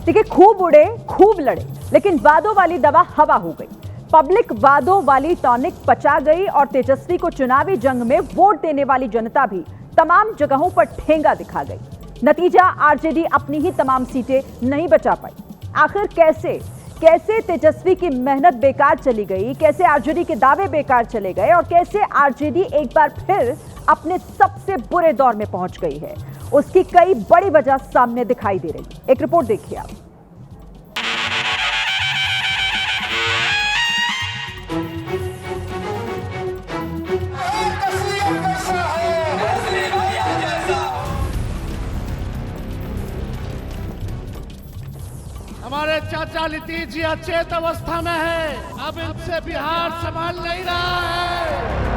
देखिए, खूब उड़े खूब लड़े, लेकिन वादों वाली दवा हवा हो गई। पब्लिक वादों वाली टॉनिक पचा गई और तेजस्वी को चुनावी जंग में वोट देने वाली जनता भी तमाम जगहों पर ठेंगा दिखा गई। नतीजा, आरजेडी अपनी ही तमाम सीटें नहीं बचा पाई। आखिर कैसे तेजस्वी की मेहनत बेकार चली गई, कैसे आरजेडी के दावे बेकार चले गए और कैसे आरजेडी एक बार फिर अपने सबसे बुरे दौर में पहुंच गई है, उसकी कई बड़ी वजह सामने दिखाई दे रही। एक रिपोर्ट देखिए आप। हमारे चाचा नीतीश जी अचेत अवस्था में है, अब इनसे बिहार संभाल नहीं रहा है।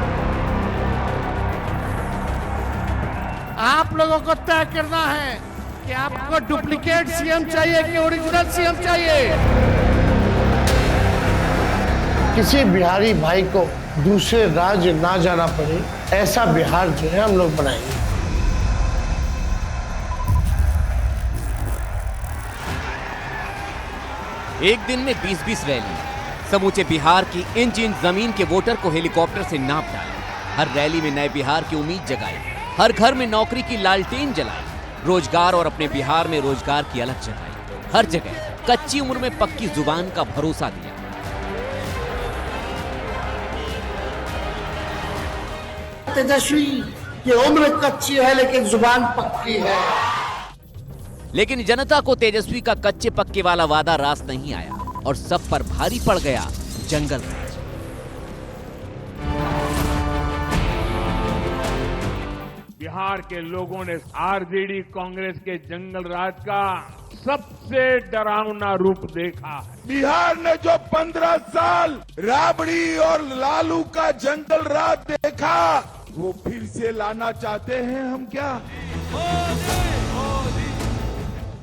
आप लोगों को तय करना है कि आपको डुप्लीकेट सीएम चाहिए कि ओरिजिनल सीएम चाहिए। किसी बिहारी भाई को दूसरे राज्य ना जाना पड़े, ऐसा बिहार जो है हम लोग बनाएंगे। एक दिन में 20-20 रैली, समूचे बिहार की इंच इंच जमीन के वोटर को हेलीकॉप्टर से नाप डाला। हर रैली में नए बिहार की उम्मीद जगाई, हर घर में नौकरी की लालटेन जलाई, रोजगार और अपने बिहार में रोजगार की अलग जगाई। हर जगह कच्ची उम्र में पक्की जुबान का भरोसा दिया। तेजस्वी की उम्र कच्ची है लेकिन जुबान पक्की है। लेकिन जनता को तेजस्वी का कच्चे पक्के वाला वादा रास नहीं आया और सब पर भारी पड़ गया जंगल राज। बिहार के लोगों ने आरजेडी कांग्रेस के जंगल राज का सबसे डरावना रूप देखा। बिहार ने जो 15 साल राबड़ी और लालू का जंगल राज देखा, वो फिर से लाना चाहते हैं हम क्या?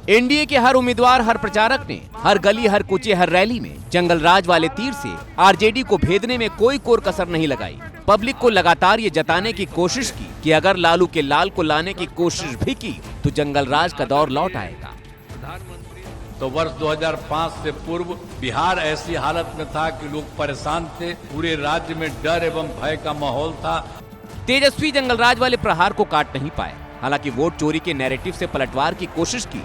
एनडीए के हर उम्मीदवार, हर प्रचारक ने हर गली, हर कुचे, हर रैली में जंगल राज वाले तीर से आरजेडी को भेदने में कोई कोर कसर नहीं लगाई। पब्लिक को लगातार ये जताने की कोशिश की कि अगर लालू के लाल को लाने की कोशिश भी की तो जंगल राज का दौर लौट आएगा। तो वर्ष 2005 से पूर्व बिहार ऐसी हालत में था कि लोग परेशान थे, पूरे राज्य में डर एवं भय का माहौल था। तेजस्वी जंगल राज वाले प्रहार को काट नहीं पाए, हालांकि वोट चोरी के नैरेटिव से पलटवार की कोशिश की,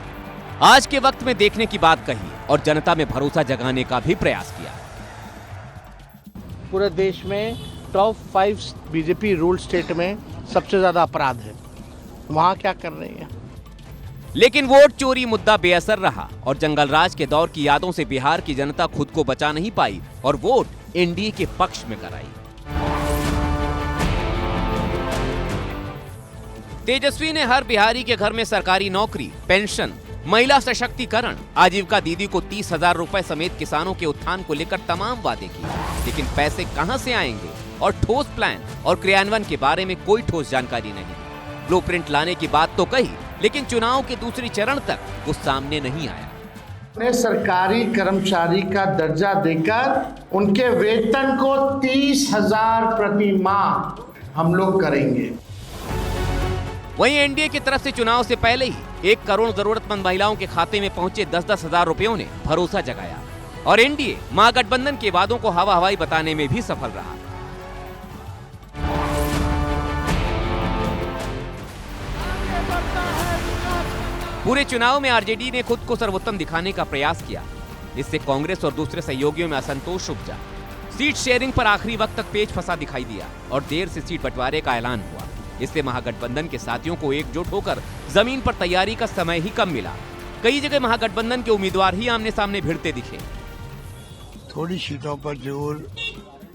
आज के वक्त में देखने की बात कही और जनता में भरोसा जगाने का भी प्रयास किया। पूरे देश में टॉप 5 बीजेपी रूल स्टेट में सबसे ज्यादा अपराध है, वहां क्या कर रही है? लेकिन वोट चोरी मुद्दा बेअसर रहा और जंगल राज के दौर की यादों से बिहार की जनता खुद को बचा नहीं पाई और वोट एनडीए के पक्ष में कराई। तेजस्वी ने हर बिहारी के घर में सरकारी नौकरी, पेंशन, महिला सशक्तिकरण, आजीविका दीदी को 30,000 रुपए समेत किसानों के उत्थान को लेकर तमाम वादे किए, लेकिन पैसे कहां से आएंगे और ठोस प्लान और क्रियान्वयन के बारे में कोई ठोस जानकारी नहीं। ब्लूप्रिंट लाने की बात तो कही, लेकिन चुनाव के दूसरे चरण तक वो सामने नहीं आया। ने सरकारी कर्मचारी का दर्जा देकर उनके वेतन को 30,000 प्रति माह हम लोग करेंगे। वहीं एनडीए की तरफ से चुनाव से पहले ही 1 करोड़ जरूरतमंद महिलाओं के खाते में पहुंचे 10-10 हजार रुपयों ने भरोसा जगाया और एनडीए महागठबंधन के वादों को हवा हवाई बताने में भी सफल रहा। पूरे चुनाव में आरजेडी ने खुद को सर्वोत्तम दिखाने का प्रयास किया, इससे कांग्रेस और दूसरे सहयोगियों में असंतोष उपजा। सीट शेयरिंग पर आखिरी वक्त तक पेच फंसा दिखाई दिया और देर से सीट बंटवारे का ऐलान हुआ। इससे महागठबंधन के साथियों को एकजुट होकर जमीन पर तैयारी का समय ही कम मिला। कई जगह महागठबंधन के उम्मीदवार ही आमने सामने भिड़ते दिखे। थोड़ी सीटों पर जरूर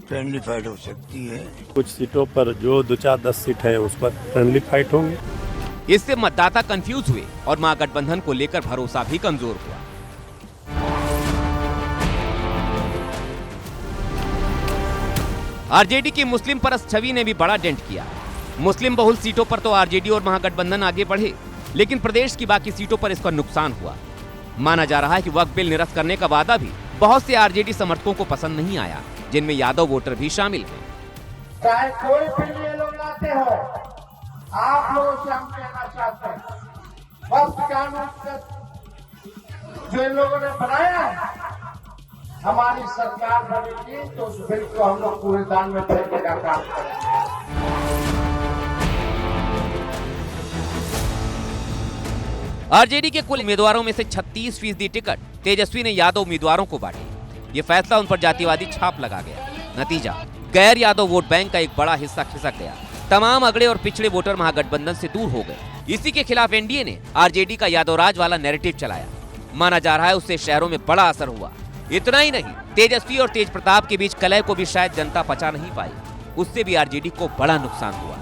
फ्रेंडली फाइट हो सकती है। कुछ सीटों पर जो 2-4-10 सीट है उस पर फ्रेंडली फाइट होंगे। इससे मतदाता कंफ्यूज हुए और महागठबंधन को लेकर भरोसा भी कमजोर हुआ। आरजेडी की मुस्लिम परस्त छवि ने भी बड़ा डेंट किया। मुस्लिम बहुल सीटों पर तो आरजेडी और महागठबंधन आगे बढ़े, लेकिन प्रदेश की बाकी सीटों पर इसका नुकसान हुआ। माना जा रहा है कि वक्फ बिल निरस्त करने का वादा भी बहुत से आरजेडी समर्थकों को पसंद नहीं आया, जिनमें यादव वोटर भी शामिल हैं। चाहे कोई बिल ये लोग लाते हो, आप लोगों से हम कहना चाहते हैं, वक्फ कानून जो इन लोगों ने बनाया है, हमारी सरकार बनेगी तो उस बिल को हम लोग कूड़ेदान में फेंकने का काम करेंगे। आरजेडी के कुल उम्मीदवारों में से 36% टिकट तेजस्वी ने यादव उम्मीदवारों को बांटे। ये फैसला उन पर जातिवादी छाप लगा गया। नतीजा, गैर यादव वोट बैंक का एक बड़ा हिस्सा खिसक गया। तमाम अगड़े और पिछड़े वोटर महागठबंधन से दूर हो गए। इसी के खिलाफ एनडीए ने आरजेडी का यादवराज वाला नैरेटिव चलाया। माना जा रहा है उससे शहरों में बड़ा असर हुआ। इतना ही नहीं, तेजस्वी और तेज प्रताप के बीच कलह को भी शायद जनता पचा नहीं पाई। उससे भी आरजेडी को बड़ा नुकसान हुआ।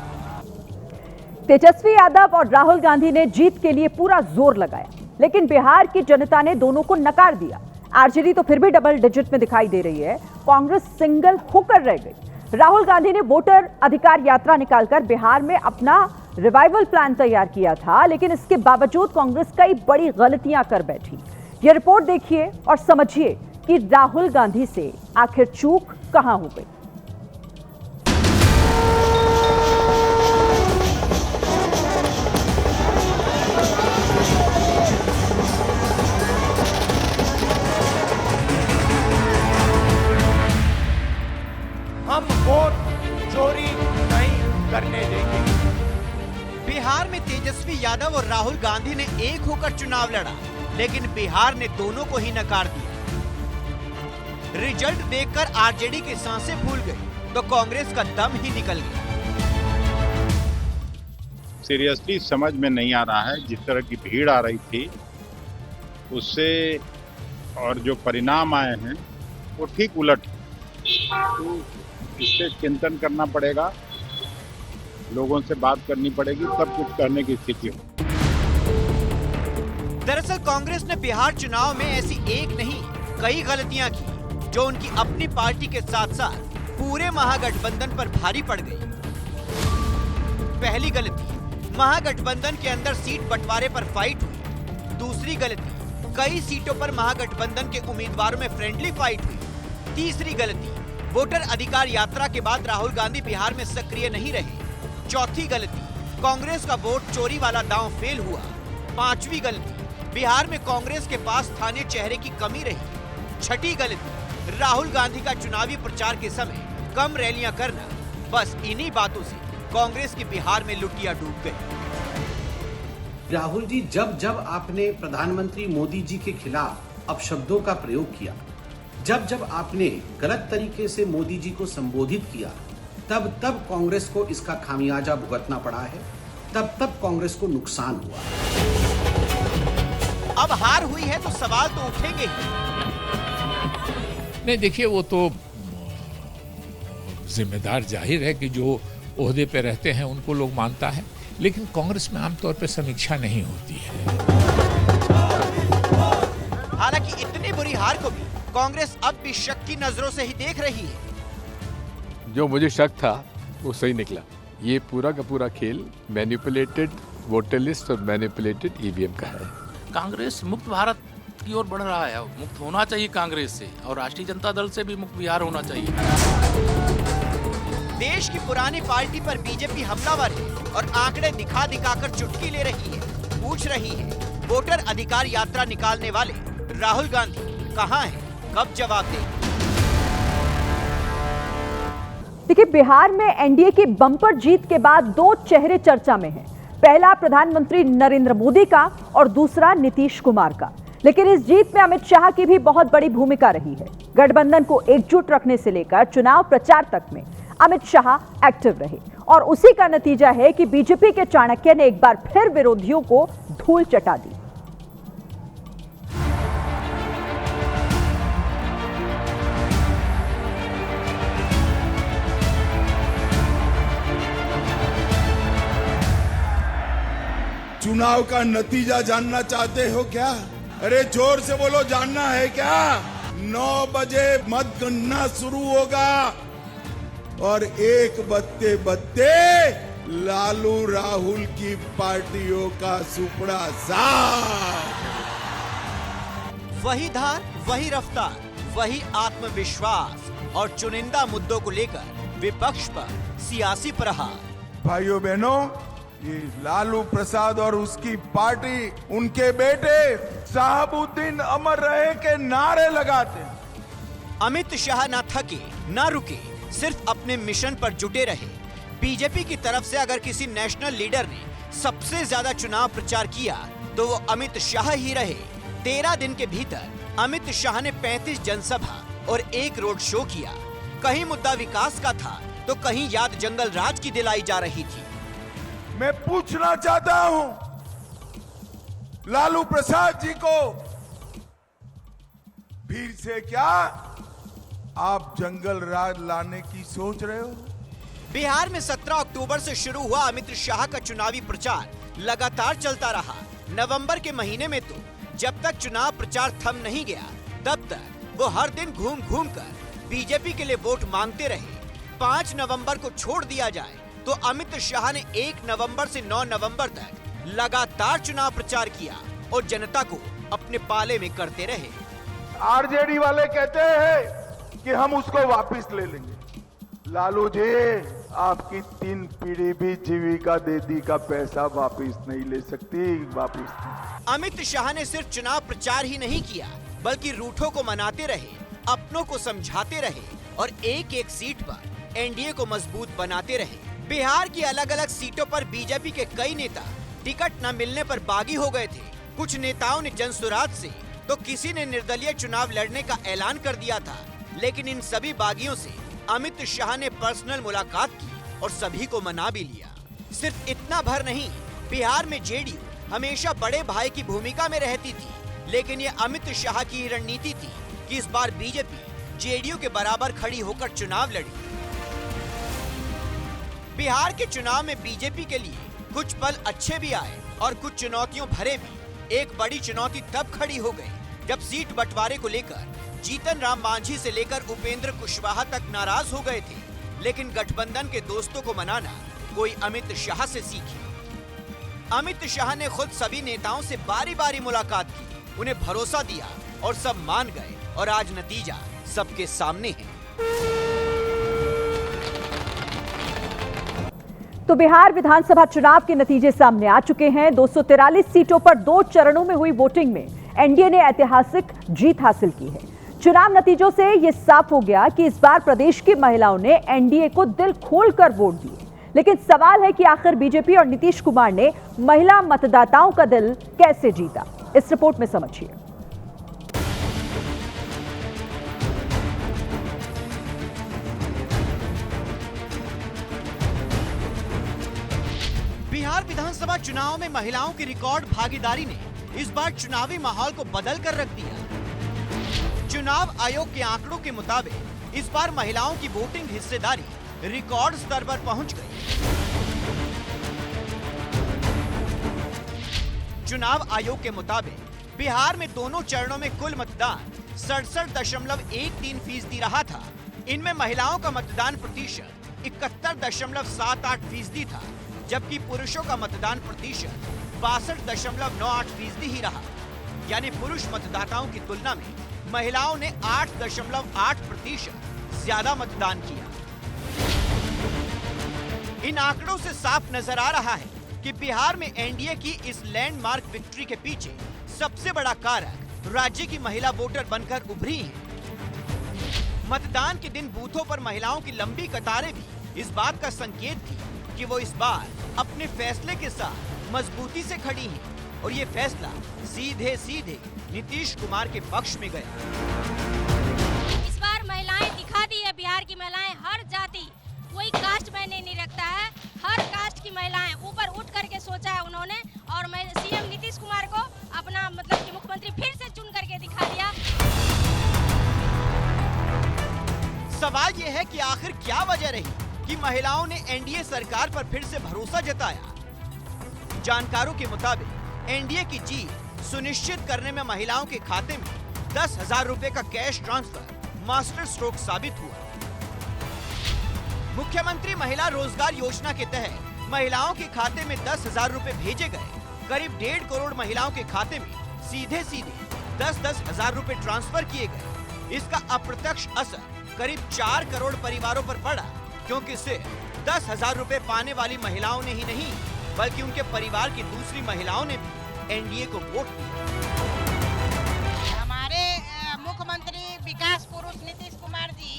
तेजस्वी यादव और राहुल गांधी ने जीत के लिए पूरा जोर लगाया, लेकिन बिहार की जनता ने दोनों को नकार दिया। आरजेडी तो फिर भी डबल डिजिट में दिखाई दे रही है, कांग्रेस सिंगल होकर रह गई। राहुल गांधी ने वोटर अधिकार यात्रा निकालकर बिहार में अपना रिवाइवल प्लान तैयार किया था, लेकिन इसके बावजूद कांग्रेस कई बड़ी गलतियां कर बैठी। यह रिपोर्ट देखिए और समझिए कि राहुल गांधी से आखिर चूक कहां हो गई। हम वोट चोरी नहीं करने देंगे। बिहार में तेजस्वी यादव और राहुल गांधी ने एक होकर चुनाव लड़ा, लेकिन बिहार ने दोनों को ही नकार दिया। रिजल्ट देखकर आरजेडी की सांसें फूल गई तो कांग्रेस का दम ही निकल गया। सीरियसली समझ में नहीं आ रहा है, जिस तरह की भीड़ आ रही थी उससे और जो परिणाम आए हैं वो ठीक उलट। तो इससे चिंतन करना पड़ेगा, लोगों से बात करनी पड़ेगी, तब कुछ करने की स्थिति हो। दरअसल कांग्रेस ने बिहार चुनाव में ऐसी एक नहीं कई गलतियां की, जो उनकी अपनी पार्टी के साथ साथ पूरे महागठबंधन पर भारी पड़ गई। पहली गलती, महागठबंधन के अंदर सीट बंटवारे पर फाइट हुई। दूसरी गलती, कई सीटों पर महागठबंधन के उम्मीदवारों में फ्रेंडली फाइट हुई। तीसरी गलती, वोटर अधिकार यात्रा के बाद राहुल गांधी बिहार में सक्रिय नहीं रहे। चौथी गलती, कांग्रेस का वोट चोरी वाला दांव फेल हुआ। पांचवी गलती, बिहार में कांग्रेस के पास स्थानीय चेहरे की कमी रही। छठी गलती, राहुल गांधी का चुनावी प्रचार के समय कम रैलियां करना। बस इन्हीं बातों से कांग्रेस की बिहार में लुटिया डूब गई। राहुल जी, जब जब आपने प्रधानमंत्री मोदी जी के खिलाफ अपशब्दों का प्रयोग किया, जब जब आपने गलत तरीके से मोदी जी को संबोधित किया, तब तब कांग्रेस को इसका खामियाजा भुगतना पड़ा है, तब तब कांग्रेस को नुकसान हुआ। अब हार हुई है तो सवाल तो उठेंगे ही। नहीं, देखिए, वो तो जिम्मेदार जाहिर है कि जो ओहदे पे रहते हैं उनको लोग मानता है, लेकिन कांग्रेस में आमतौर पे समीक्षा नहीं होती है। हालांकि इतनी बुरी हार को भी कांग्रेस अब भी शक की नजरों से ही देख रही है। जो मुझे शक था वो सही निकला। ये पूरा का पूरा खेल मैनिपुलेटेड वोटर लिस्ट और मैनिपुलेटेड ईवीएम का है। कांग्रेस मुक्त भारत की ओर बढ़ रहा है। मुक्त होना चाहिए कांग्रेस से, और राष्ट्रीय जनता दल से भी मुक्त बिहार होना चाहिए। देश की पुरानी पार्टी पर बीजेपी हमलावर है और आंकड़े दिखा दिखाकर चुटकी ले रही है। पूछ रही है, वोटर अधिकार यात्रा निकालने वाले राहुल गांधी कहां हैं? कब जवाब देंगे? देखिए, बिहार में एनडीए की बम्पर जीत के बाद दो चेहरे चर्चा में हैं। पहला प्रधानमंत्री नरेंद्र मोदी का और दूसरा नीतीश कुमार का। लेकिन इस जीत में अमित शाह की भी बहुत बड़ी भूमिका रही है। गठबंधन को एकजुट रखने से लेकर चुनाव प्रचार तक में अमित शाह एक्टिव रहे, और उसी का नतीजा है कि बीजेपी के चाणक्य ने एक बार फिर विरोधियों को धूल चटा दी। चुनाव का नतीजा जानना चाहते हो क्या? अरे जोर से बोलो, जानना है क्या? 9 बजे मतगणना शुरू होगा और 1 बजते बजते लालू राहुल की पार्टियों का सुपड़ा साफ। वही धार, वही रफ्तार, वही आत्मविश्वास और चुनिंदा मुद्दों को लेकर विपक्ष पर सियासी प्रहार। भाइयों बहनों, ये लालू प्रसाद और उसकी पार्टी उनके बेटे शहाबुद्दीन अमर रहे के नारे लगाते हैं। अमित शाह ना थके ना रुके, सिर्फ अपने मिशन पर जुटे रहे। बीजेपी की तरफ से अगर किसी नेशनल लीडर ने सबसे ज्यादा चुनाव प्रचार किया तो वो अमित शाह ही रहे। 13 दिन के भीतर अमित शाह ने 35 जनसभा और 1 रोड शो किया। कहीं मुद्दा विकास का था तो कहीं याद जंगल राज की दिलाई जा रही थी। मैं पूछना चाहता हूं लालू प्रसाद जी को, फिर से क्या आप जंगल राज लाने की सोच रहे हो? बिहार में 17 अक्टूबर से शुरू हुआ अमित शाह का चुनावी प्रचार लगातार चलता रहा। नवंबर के महीने में तो जब तक चुनाव प्रचार थम नहीं गया तब तक वो हर दिन घूम घूम कर बीजेपी के लिए वोट मांगते रहे। 5 नवंबर को छोड़ दिया जाए तो अमित शाह ने 1 नवंबर से 9 नवंबर तक लगातार चुनाव प्रचार किया और जनता को अपने पाले में करते रहे। आरजेडी वाले कहते हैं कि हम उसको वापस ले लेंगे। लालू जी, आपकी 3 पीढ़ी भी जीविका दीदी का पैसा वापस नहीं ले सकती, वापस। अमित शाह ने सिर्फ चुनाव प्रचार ही नहीं किया बल्कि रूठों को मनाते रहे, अपनों को समझाते रहे और एक एक सीट पर एनडीए को मजबूत बनाते रहे। बिहार की अलग अलग सीटों पर बीजेपी के कई नेता टिकट न मिलने पर बागी हो गए थे। कुछ नेताओं ने जनसुराज से तो किसी ने निर्दलीय चुनाव लड़ने का ऐलान कर दिया था। लेकिन इन सभी बागियों से अमित शाह ने पर्सनल मुलाकात की और सभी को मना भी लिया। सिर्फ इतना भर नहीं, बिहार में जेडीयू हमेशा बड़े भाई की भूमिका में रहती थी, लेकिन ये अमित शाह की रणनीति थी कि इस बार बीजेपी जेडीयू के बराबर खड़ी होकर चुनाव लड़ी। बिहार के चुनाव में बीजेपी के लिए कुछ पल अच्छे भी आए और कुछ चुनौतियों भरे भी। एक बड़ी चुनौती तब खड़ी हो गई जब सीट बंटवारे को लेकर जीतन राम मांझी से लेकर उपेंद्र कुशवाहा तक नाराज हो गए थे। लेकिन गठबंधन के दोस्तों को मनाना कोई अमित शाह से सीखे। अमित शाह ने खुद सभी नेताओं से बारी बारी मुलाकात की, उन्हें भरोसा दिया और सब मान गए और आज नतीजा सबके सामने है। तो बिहार विधानसभा चुनाव के नतीजे सामने आ चुके हैं। 243 सीटों पर 2 चरणों में हुई वोटिंग में एनडीए ने ऐतिहासिक जीत हासिल की है। चुनाव नतीजों से यह साफ हो गया कि इस बार प्रदेश की महिलाओं ने एनडीए को दिल खोलकर वोट दिए। लेकिन सवाल है कि आखिर बीजेपी और नीतीश कुमार ने महिला मतदाताओं का दिल कैसे जीता, इस रिपोर्ट में समझिए। बिहार विधानसभा चुनाव में महिलाओं की रिकॉर्ड भागीदारी ने इस बार चुनावी माहौल को बदल कर रख दिया। चुनाव आयोग के आंकड़ों के मुताबिक इस बार महिलाओं की वोटिंग हिस्सेदारी रिकॉर्ड स्तर पर पहुंच गई। चुनाव आयोग के मुताबिक बिहार में दोनों चरणों में कुल मतदान 67.13% रहा था। इनमें महिलाओं का मतदान प्रतिशत 71.78% था, जबकि पुरुषों का मतदान प्रतिशत 62.98% ही रहा। यानी पुरुष मतदाताओं की तुलना में महिलाओं ने 8.8% ज्यादा मतदान किया। इन आंकड़ों से साफ नजर आ रहा है कि बिहार में एनडीए की इस लैंडमार्क विक्ट्री के पीछे सबसे बड़ा कारक राज्य की महिला वोटर बनकर उभरी हैं। मतदान के दिन बूथों पर महिलाओं की लंबी कतारें भी इस बात का संकेत थी कि वो इस बार अपने फैसले के साथ मजबूती से खड़ी हैं और ये फैसला सीधे सीधे नीतीश कुमार के पक्ष में गया। इस बार महिलाएं दिखा दी है, बिहार की महिलाएं हर जाति, कोई कास्ट मायने नहीं रखता है, हर कास्ट की महिलाएं ऊपर उठ करके सोचा है उन्होंने और सीएम नीतीश कुमार को अपना मतलब कि मुख्यमंत्री फिर से चुन करके दिखा दिया। सवाल ये है कि आखिर क्या वजह रही कि महिलाओं ने एनडीए सरकार पर फिर से भरोसा जताया। जानकारों के मुताबिक एनडीए की जीत सुनिश्चित करने में महिलाओं के खाते में 10,000 रुपए का कैश ट्रांसफर मास्टर स्ट्रोक साबित हुआ। मुख्यमंत्री महिला रोजगार योजना के तहत महिलाओं के खाते में 10,000 रुपए भेजे गए। करीब 1.5 करोड़ महिलाओं के खाते में सीधे सीधे 10-10 हजार रुपए ट्रांसफर किए गए। इसका अप्रत्यक्ष असर करीब 4 करोड़ परिवारों पर पड़ा, क्योंकि सिर्फ 10,000 रुपए पाने वाली महिलाओं ने ही नहीं बल्कि उनके परिवार की दूसरी महिलाओं ने भी एनडीए को वोट दिया। हमारे मुख्यमंत्री विकास पुरुष नीतीश कुमार जी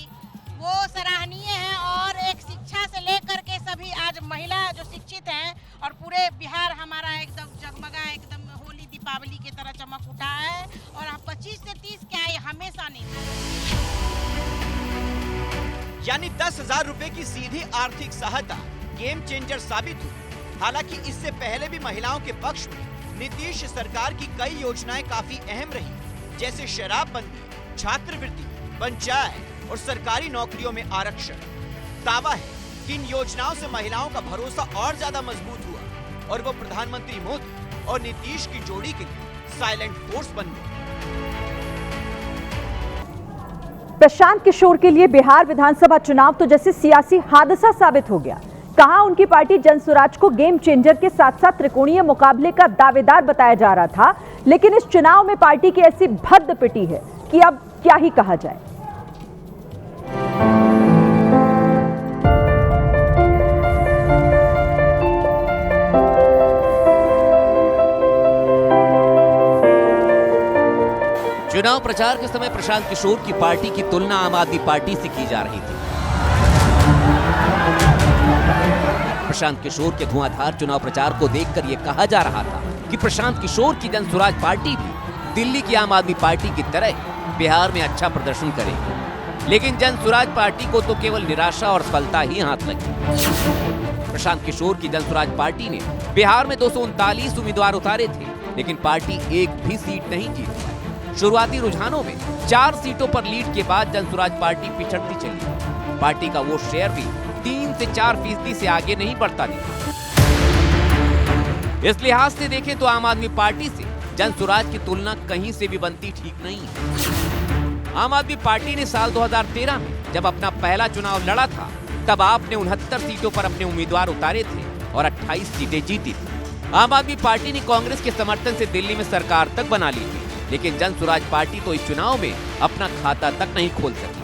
वो सराहनीय हैं और एक शिक्षा से लेकर के सभी आज महिला जो शिक्षित हैं और पूरे बिहार हमारा एकदम जगमगा, एकदम होली दीपावली की तरह चमक उठा है। और 25 से 30 क्या है, हमेशा नहीं। यानी 10,000 रुपए की सीधी आर्थिक सहायता गेम चेंजर साबित हुई। हालांकि इससे पहले भी महिलाओं के पक्ष में नीतीश सरकार की कई योजनाएं काफी अहम रही, जैसे शराबबंदी, छात्रवृत्ति, पंचायत और सरकारी नौकरियों में आरक्षण। दावा है कि इन योजनाओं से महिलाओं का भरोसा और ज्यादा मजबूत हुआ और वो प्रधानमंत्री मोदी और नीतीश की जोड़ी के लिए साइलेंट फोर्स बन गए। प्रशांत किशोर के लिए बिहार विधानसभा चुनाव तो जैसे सियासी हादसा साबित हो गया। कहां उनकी पार्टी जनसुराज को गेम चेंजर के साथ साथ त्रिकोणीय मुकाबले का दावेदार बताया जा रहा था, लेकिन इस चुनाव में पार्टी की ऐसी भद्द पिटी है कि अब क्या ही कहा जाए। चुनाव प्रचार के समय प्रशांत किशोर की पार्टी की तुलना आम आदमी पार्टी से की जा रही थी। प्रशांत किशोर के धुआंधार चुनाव प्रचार को देखकर यह कहा जा रहा था कि प्रशांत किशोर की जनसुराज पार्टी भी दिल्ली की आम आदमी पार्टी की तरह बिहार में अच्छा प्रदर्शन करेगी। लेकिन जनसुराज पार्टी को तो केवल निराशा और सफलता ही हाथ लगी। प्रशांत किशोर की जनसुराज पार्टी ने बिहार में 239 उम्मीदवार उतारे थे, लेकिन पार्टी एक भी सीट नहीं जीती। शुरुआती रुझानों में 4 सीटों पर लीड के बाद जनसुराज पार्टी पिछड़ती चली। पार्टी का वोट शेयर भी 3 से 4% से आगे नहीं बढ़ता दिखा। इस लिहाज से देखें तो आम आदमी पार्टी से जनसुराज की तुलना कहीं से भी बनती ठीक नहीं है। आम आदमी पार्टी ने साल 2013 में जब अपना पहला चुनाव लड़ा था, तब आपने 69 सीटों पर अपने उम्मीदवार उतारे थे और 28 सीटें जीती थी। आम आदमी पार्टी ने कांग्रेस के समर्थन से दिल्ली में सरकार तक बना ली थी, लेकिन जनसुराज पार्टी तो इस चुनाव में अपना खाता तक नहीं खोल सकी।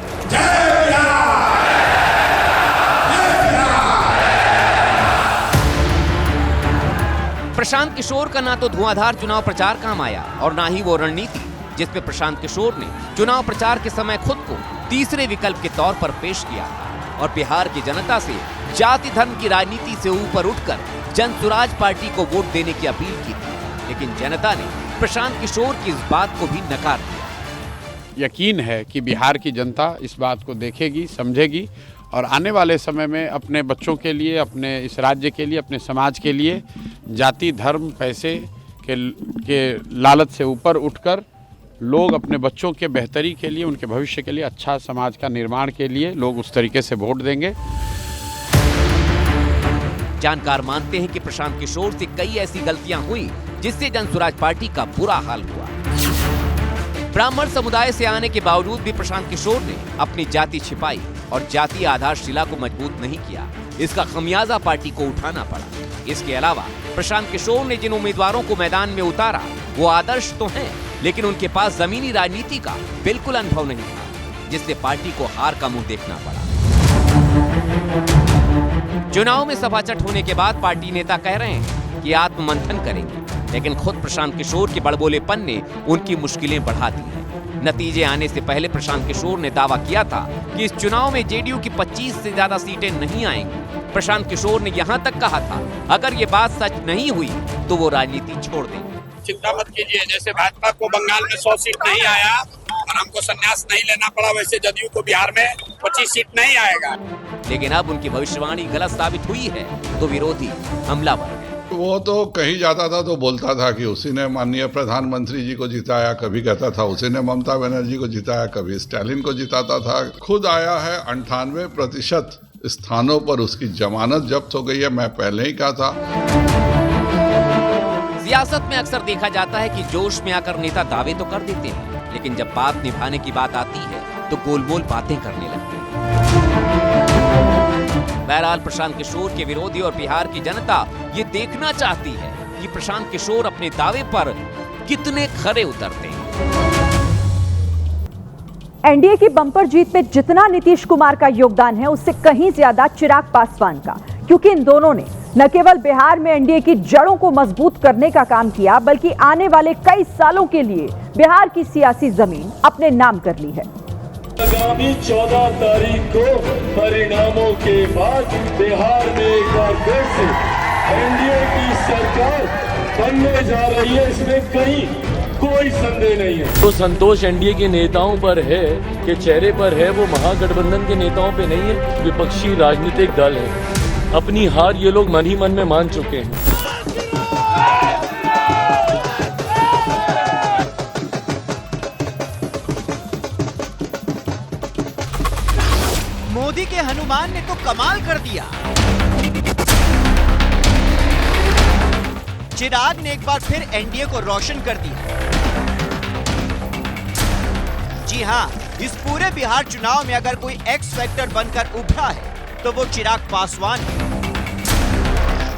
प्रशांत किशोर का ना तो धुआंधार चुनाव प्रचार काम आया और ना ही वो रणनीति जिसपे प्रशांत किशोर ने चुनाव प्रचार के समय खुद को तीसरे विकल्प के तौर पर पेश किया और बिहार की जनता से जाति धर्म की राजनीति से ऊपर उठकर जनसुराज पार्टी को वोट देने की अपील की थी। लेकिन जनता ने प्रशांत किशोर की इस बात को भी नकार दिया। यकीन है कि बिहार की जनता इस बात को देखेगी, समझेगी और आने वाले समय में अपने बच्चों के लिए, अपने इस राज्य के लिए, अपने समाज के लिए जाति धर्म पैसे के लालच से ऊपर उठकर लोग अपने बच्चों के बेहतरी के लिए, उनके भविष्य के लिए, अच्छा समाज का निर्माण के लिए लोग उस तरीके से वोट देंगे। जानकार मानते हैं कि प्रशांत किशोर से कई ऐसी गलतियां हुई जिससे जनसुराज पार्टी का बुरा हाल हुआ। ब्राह्मण समुदाय से आने के बावजूद भी प्रशांत किशोर ने अपनी जाति छिपाई और जातीय आधारशिला को मजबूत नहीं किया। इसका खमियाजा पार्टी को उठाना पड़ा। इसके अलावा प्रशांत किशोर ने जिन उम्मीदवारों को मैदान में उतारा वो आदर्श तो हैं, लेकिन उनके पास जमीनी राजनीति का बिल्कुल अनुभव नहीं था, जिससे पार्टी को हार का मुंह देखना पड़ा। चुनाव में सभाचट होने के बाद पार्टी नेता कह रहे हैं कि आत्ममंथन करेंगे, लेकिन खुद प्रशांत किशोर के बड़बोलेपन ने उनकी मुश्किलें बढ़ा दी हैं। नतीजे आने से पहले प्रशांत किशोर ने दावा किया था कि इस चुनाव में जेडीयू की 25 से ज्यादा सीटें नहीं आएंगी। प्रशांत किशोर ने यहां तक कहा था अगर ये बात सच नहीं हुई तो वो राजनीति छोड़ देंगे। चिंता मत कीजिए, जैसे भाजपा को बंगाल में 100 सीट नहीं आया और हमको संन्यास नहीं लेना पड़ा, वैसे जदयू को बिहार में 25 सीट नहीं आएगा। लेकिन अब उनकी भविष्यवाणी गलत साबित हुई है तो विरोधी हमलावर है। वो तो कहीं जाता था तो बोलता था कि उसी ने माननीय प्रधानमंत्री जी को जिताया, कभी कहता था उसी ने ममता बनर्जी को जिताया, कभी स्टालिन को जिताता था। खुद आया है 98% स्थानों पर उसकी जमानत जब्त हो गई है। मैं पहले ही कहा था। सियासत में अक्सर देखा जाता है कि जोश में आकर नेता दावे तो कर देते हैं, लेकिन जब बात निभाने की बात आती है तो गोल-मोल बातें करने लगते हैं। बहरहाल प्रशांत किशोर के विरोधी और बिहार की जनता ये देखना चाहती है कि प्रशांत किशोर अपने दावे पर कितने खरे उतरते हैं। एनडीए की बंपर जीत में जितना नीतीश कुमार का योगदान है उससे कहीं ज्यादा चिराग पासवान का, क्योंकि इन दोनों ने न केवल बिहार में एनडीए की जड़ों को मजबूत करने का काम किया, बल्कि आने वाले कई सालों के लिए बिहार की सियासी जमीन अपने नाम कर ली है। आगामी 14 तारीख को परिणामों के बाद बिहार में एक बार फिर से एनडीए की सरकार बनने जा रही है, इसमें कहीं कोई संदेह नहीं है। तो संतोष एनडीए के नेताओं पर है, के चेहरे पर है, वो महागठबंधन के नेताओं पे नहीं है। विपक्षी राजनीतिक दल है, अपनी हार ये लोग मन ही मन में मान चुके हैं। मोदी के हनुमान ने तो कमाल कर दिया। चिराग ने एक बार फिर एनडीए को रोशन कर दिया। जी हां, इस पूरे बिहार चुनाव में अगर कोई एक्स फैक्टर बनकर उभरा है तो वो चिराग पासवान है।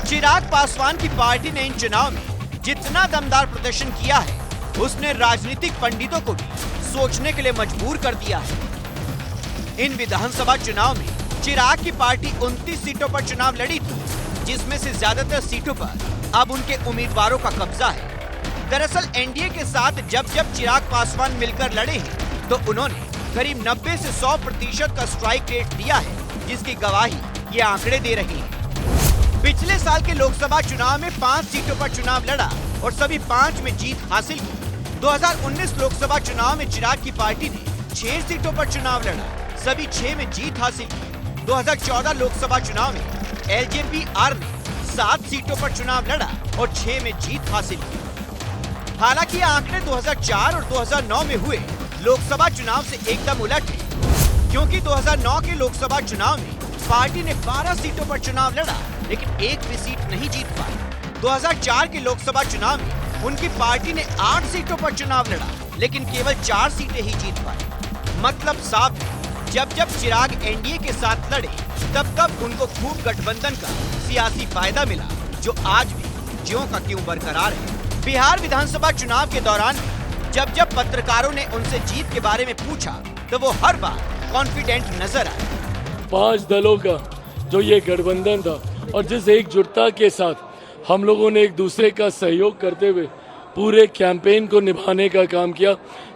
चिराग पासवान की पार्टी ने इन चुनाव में जितना दमदार प्रदर्शन किया है, उसने राजनीतिक पंडितों को भी सोचने के लिए मजबूर कर दिया है। इन विधानसभा चुनाव में चिराग की पार्टी 29 सीटों पर चुनाव लड़ी थी, जिसमें से ज्यादातर सीटों पर अब उनके उम्मीदवारों का कब्जा है। दरअसल एनडीए के साथ जब जब चिराग पासवान मिलकर लड़े हैं, तो उन्होंने करीब 90 से 100% का स्ट्राइक रेट दिया है, जिसकी गवाही ये आंकड़े दे रहे हैं। पिछले साल के लोकसभा चुनाव में 5 सीटों पर चुनाव लड़ा और सभी 5 में जीत हासिल की। 2019 लोकसभा चुनाव में चिराग की पार्टी ने 6 सीटों पर चुनाव लड़ा, सभी 6 में जीत हासिल की। 2014 लोकसभा चुनाव में एलजेपी-आर ने 7 सीटों पर चुनाव लड़ा और 6 में जीत हासिल की। हालांकि ये आंकड़े 2004 और 2009 में हुए लोकसभा चुनाव से एकदम उलट है, क्योंकि 2009 के लोकसभा चुनाव में पार्टी ने 12 सीटों पर चुनाव लड़ा, लेकिन एक भी सीट नहीं जीत पाई। 2004 के लोकसभा चुनाव में उनकी पार्टी ने 8 सीटों पर चुनाव लड़ा, लेकिन केवल 4 सीटें ही जीत पाई। मतलब साफ है, जब जब चिराग एनडीए के साथ लड़े, तब तब उनको खूब गठबंधन का सियासी फायदा मिला, जो आज भी ज्यों का त्यों बरकरार है। बिहार विधानसभा चुनाव के दौरान जब जब पत्रकारों ने उनसे जीत के बारे में पूछा, तो वो हर बार कॉन्फिडेंट नजर आए। 5 दलों का जो ये गठबंधन था और जिस एकजुटता के साथ हम लोगों ने एक दूसरे का सहयोग करते हुए पूरे कैंपेन को निभाने का काम किया,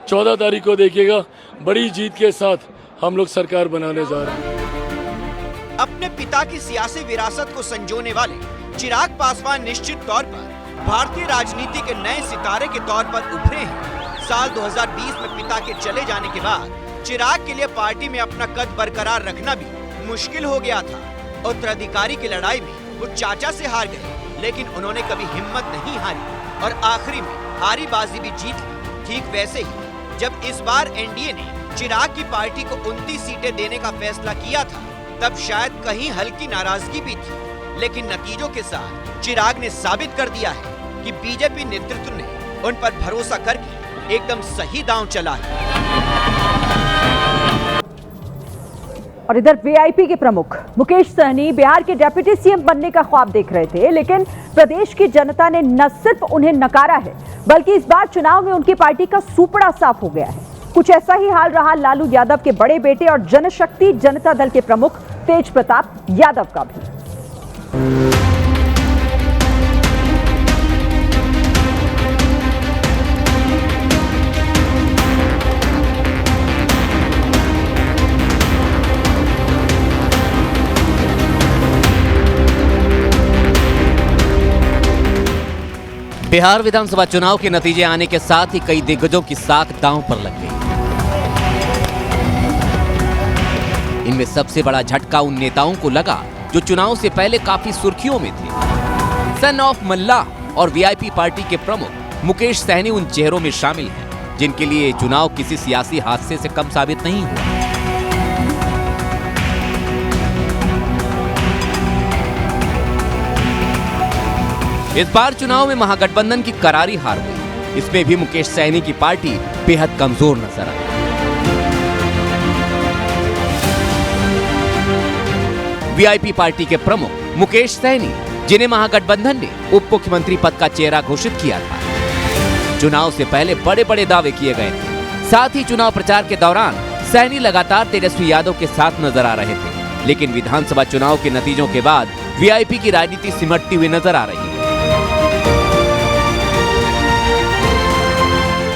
14 तारीख को देखिएगा, बड़ी जीत के साथ हम लोग सरकार बनाने जा रहे हैं। अपने पिता की सियासी विरासत को संजोने वाले चिराग पासवान निश्चित तौर पर भारतीय राजनीति के नए सितारे के तौर पर उभरे हैं। साल 2020 में पिता के चले जाने के बाद चिराग के लिए पार्टी में अपना कद बरकरार रखना भी मुश्किल हो गया था। उत्तराधिकारी की लड़ाई में वो चाचा से हार गए, लेकिन उन्होंने कभी हिम्मत नहीं हारी और आखिरी में हारी बाजी भी जीत ली। ठीक वैसे ही जब इस बार एनडीए ने चिराग की पार्टी को 29 सीटें देने का फैसला किया था, तब शायद कहीं हल्की नाराजगी भी थी, लेकिन नतीजों के साथ चिराग ने साबित कर दिया है कि बीजेपी नेतृत्व ने उन पर भरोसा करके एकदम सही दांव चला है। और इधर वीआईपी के प्रमुख मुकेश सहनी बिहार के डिप्टी सीएम बनने का ख्वाब देख रहे थे, लेकिन प्रदेश की जनता ने न सिर्फ उन्हें नकारा है, बल्कि इस बार चुनाव में उनकी पार्टी का सुपड़ा साफ हो गया है। कुछ ऐसा ही हाल रहा लालू यादव के बड़े बेटे और जनशक्ति जनता दल के प्रमुख तेज प्रताप यादव का भी। बिहार विधानसभा चुनाव के नतीजे आने के साथ ही कई दिग्गजों की साख दांव पर लग गई। इनमें सबसे बड़ा झटका उन नेताओं को लगा जो चुनाव से पहले काफी सुर्खियों में थे। सन ऑफ मल्लाह और वीआईपी पार्टी के प्रमुख मुकेश सहनी उन चेहरों में शामिल हैं, जिनके लिए चुनाव किसी सियासी हादसे से कम साबित नहीं हुआ। इस बार चुनाव में महागठबंधन की करारी हार हुई। इसमें भी मुकेश सहनी की पार्टी बेहद कमजोर नजर आई। वीआईपी पार्टी के प्रमुख मुकेश सहनी, जिन्हें महागठबंधन ने उप मुख्यमंत्री पद का चेहरा घोषित किया था, चुनाव से पहले बड़े बड़े दावे किए गए थे। साथ ही चुनाव प्रचार के दौरान सहनी लगातार तेजस्वी यादव के साथ नजर आ रहे थे। लेकिन विधानसभा चुनाव के नतीजों के बाद वीआईपी की राजनीति सिमटती हुई नजर आ रही है।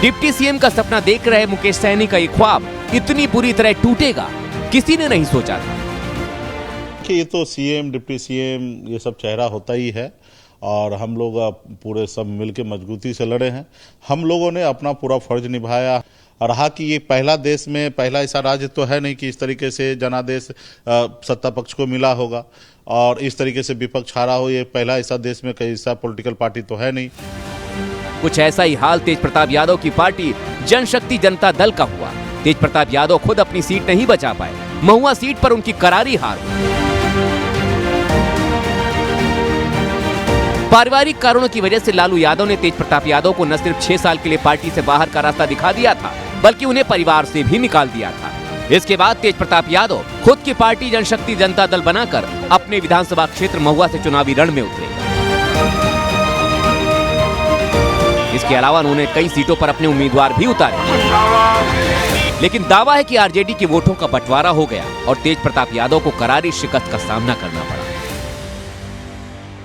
डिप्टी सीएम का सपना देख रहे मुकेश सहनी का ये ख्वाब इतनी बुरी तरह टूटेगा, किसी ने नहीं सोचा था। ये तो सीएम, डिप्टी सीएम ये सब चेहरा होता ही है और हम लोग पूरे सब मिलकर मजबूती से लड़े हैं। हम लोगों ने अपना पूरा फर्ज निभाया। रहा कि ये पहला देश में पहला ऐसा राज्य तो है नहीं कि इस तरीके से जनादेश सत्ता पक्ष को मिला होगा और इस तरीके से विपक्ष हारा हो। ये पहला ऐसा देश में कई ऐसा पॉलिटिकल पार्टी तो है नहीं। कुछ ऐसा ही हाल तेज प्रताप यादव की पार्टी जनशक्ति जनता दल का हुआ। तेज प्रताप यादव खुद अपनी सीट नहीं बचा पाए। महुआ सीट पर उनकी करारी हार हुई। पारिवारिक कारणों की वजह से लालू यादव ने तेज प्रताप यादव को न सिर्फ 6 साल के लिए पार्टी से बाहर का रास्ता दिखा दिया था, बल्कि उन्हें परिवार से भी निकाल दिया था। इसके बाद तेज प्रताप यादव खुद की पार्टी जनशक्ति जनता दल बनाकर अपने विधानसभा क्षेत्र महुआ से चुनावी रण में उतरे। इसके अलावा उन्होंने कई सीटों पर अपने उम्मीदवार भी उतारे, लेकिन दावा है कि आरजेडी के वोटों का बंटवारा हो गया और तेज प्रताप यादव को करारी शिकस्त का सामना करना पड़ा।